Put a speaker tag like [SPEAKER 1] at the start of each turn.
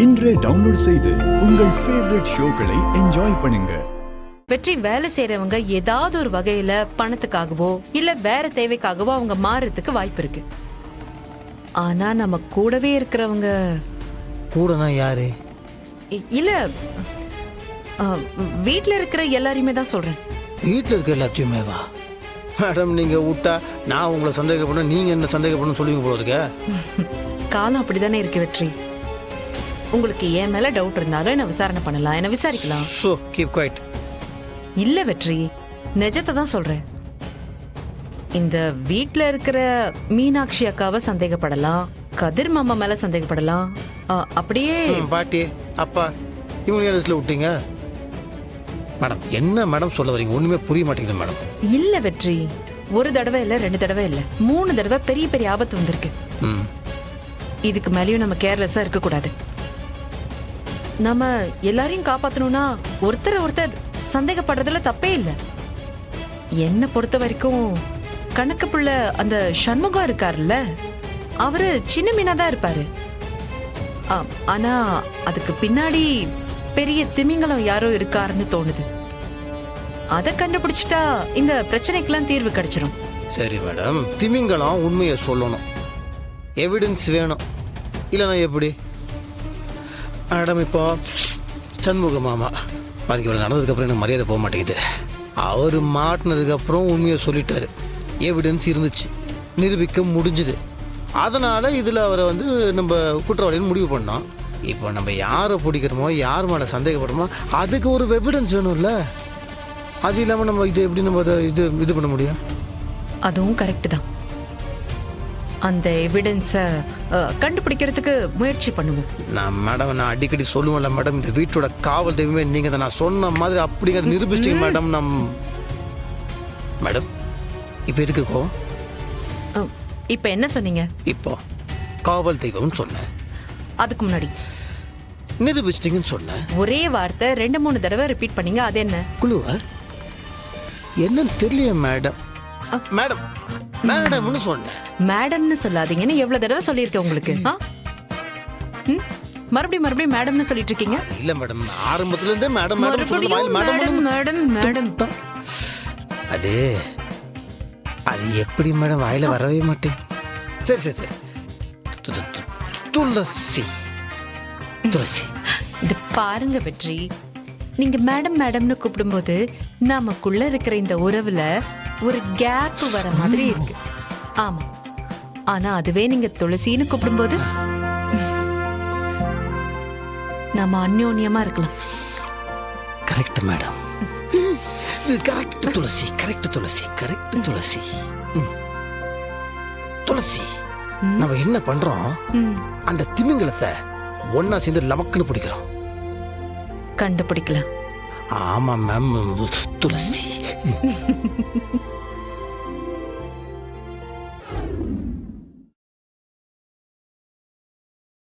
[SPEAKER 1] இன்றே டவுன்லோட் செய்து உங்கள் ஃபேவரட் ஷோக்களை என்ஜாய் பண்ணுங்க.
[SPEAKER 2] வெற்றி வேலை செய்யறவங்க ஏதாவது ஒரு வகையில பணத்துக்காகவோ இல்ல வேற தேவைக்காகவோ அவங்க மாறுறதுக்கு வாய்ப்பு இருக்கு. ஆனா நம்ம கூடவே இருக்கிறவங்க
[SPEAKER 3] கூடனா யாரு?
[SPEAKER 2] இல்ல வீட்ல இருக்கிற எல்லாரையுமே தான் சொல்றேன்.
[SPEAKER 3] வீட்டில் இருக்க எல்லாத்தையுமே வா மேடம். நீங்க விட்டா நான் உங்களை சந்தேகப்பட, நீங்க என்ன சந்தேகப்படணும் சொல்லுவீங்க போல இருக்க.
[SPEAKER 2] காலம் அப்படிதானே இருக்கு வெற்றி. உங்களுக்கு என் மேல டவுட் இருந்தாலும் என்ன விசாரணை பண்ணலாம், என்ன விசாரிக்கலாம்.
[SPEAKER 3] So keep quiet.
[SPEAKER 2] இல்ல வெற்றி, நிஜத்தை தான் சொல்றேன். இந்த வீட்ல இருக்கிற மீனாட்சி அக்காவை சந்தேகப்படலாம், கதிர் மாமா மேல சந்தேகப்படலாம். அப்படியே
[SPEAKER 3] பாட்டி அப்பா இவங்க லிஸ்ட்ல விட்டீங்க மேடம். என்ன மேடம் சொல்ல வரீங்க? ஒண்ணுமே புரிய மாட்டேங்குது மேடம்.
[SPEAKER 2] இல்ல வெற்றி, ஒரு தடவை இல்ல, 2 தடவை இல்ல, 3 தடவை பெரிய பெரிய ஆபத்து வந்திருக்கு. இதுக்கு மேலேயும் நம்ம கேர்லெஸ்ஸா இருக்க கூடாது. நம்ம எல்லாரையும் காப்பாத்தணும்னா ஒருத்தர் சந்தேகப்படுறதுல தப்பே இல்லை. என்ன பொறுத்த வரைக்கும் கணக்கு புள்ள அந்த சண்முகம் இருக்காருல்ல, அவரு சின்ன மீனா தான் இருப்பாரு. ஆனா அதுக்கு பின்னாடி பெரிய திமிங்கலம் யாரோ இருக்காருன்னு தோணுது. அதை கண்டுபிடிச்சிட்டா இந்த பிரச்சனைக்கெல்லாம் தீர்வு கிடைச்சிரும்.
[SPEAKER 3] சரி மேடம், திமிங்கலம் உண்மையை சொல்லணும், எவிடன்ஸ் வேணும், இல்லைனா எப்படி மேடம்? இப்போ சண்முக மாமா பாருங்க, இவ்வளோ நடந்ததுக்கப்புறம் எனக்கு மரியாதை போக மாட்டேங்குது. அவர் மாட்டினதுக்கப்புறம் உண்மையை சொல்லிட்டாரு, எவிடன்ஸ் இருந்துச்சு, நிரூபிக்க முடிஞ்சுது. அதனால் இதில் அவரை வந்து நம்ம குற்றவாளின்னு முடிவு பண்ணோம். இப்போ நம்ம யாரை பிடிக்கிறோமோ, யார் மேலே சந்தேகப்படுறோமோ, அதுக்கு ஒரு எவிடன்ஸ் வேணும்ல. அது இல்லாமல் நம்ம இது எப்படி நம்ம அதை இது பண்ண முடியும்?
[SPEAKER 2] அதுவும் கரெக்ட் தான். அந்த எவிடன்ஸை கண்டுபிடிக்கிறதுக்கு முயற்சி பண்ணுவோம்.
[SPEAKER 3] நான் அடிக்கடி சொல்லுவேன்ல மேடம், இந்த வீட்டோட காவல் தெய்வமே நீங்கள் தான். நான் சொன்ன மாதிரி அப்படிங்க அதை நிரூபிச்சிட்டீங்க மேடம். மேடம் இப்போ எதுக்கு
[SPEAKER 2] இப்போ என்ன சொன்னீங்க?
[SPEAKER 3] இப்போ காவல் தெய்வம்னு சொன்னேன்,
[SPEAKER 2] அதுக்கு முன்னாடி
[SPEAKER 3] நிரூபிச்சிட்டீங்கன்னு சொன்னேன்.
[SPEAKER 2] ஒரே வார்த்தை 2-3 தடவை ரிப்பீட் பண்ணீங்க, அது என்ன?
[SPEAKER 3] குழுவா என்னன்னு தெரியலையே மேடம். மேடம் மேடம்னு சொன்னேன்.
[SPEAKER 2] மேடம்னு சொல்லாதீங்கன்னு எவ்வளவு தடவை சொல்லியிருக்கேன் உங்களுக்கு? மறுபடியும் மேடம்னு சொல்லிட்டு இருக்கீங்க.
[SPEAKER 3] இல்ல மேடம், ஆரம்பத்துல இருந்தே மேடம்
[SPEAKER 2] மேடம்.
[SPEAKER 3] அது எப்படி மேடம் வாயில வரவே மாட்டேன். சரி துளசி
[SPEAKER 2] இது பாருங்க வெற்றி, நீங்க மேடம்னு கூப்பிடும்போது நமக்குள்ள இருக்கிற இந்த உறவுல ஒரு கேப் வர மாதிரி இருக்கு. ஆமா, ஆனா அதுவே நீங்க துளசின்னு கூப்பிடும்போது நாம அந்யோன்யமா இருக்கலாம்.
[SPEAKER 3] கரெக்ட் மேடம், கரெக்ட் துளசி, கரெக்ட் துளசி, கரெக்ட் துளசி. துளசி, நம்ம என்ன பண்றோம்? அந்த திமிங்கலத்தை ஒன்னா சேர்ந்து லமக்குன்னு பிடிக்கிறோம்.
[SPEAKER 2] கண்டுபிடிக்கலாம்.
[SPEAKER 3] ஆமா மேம் துளசி.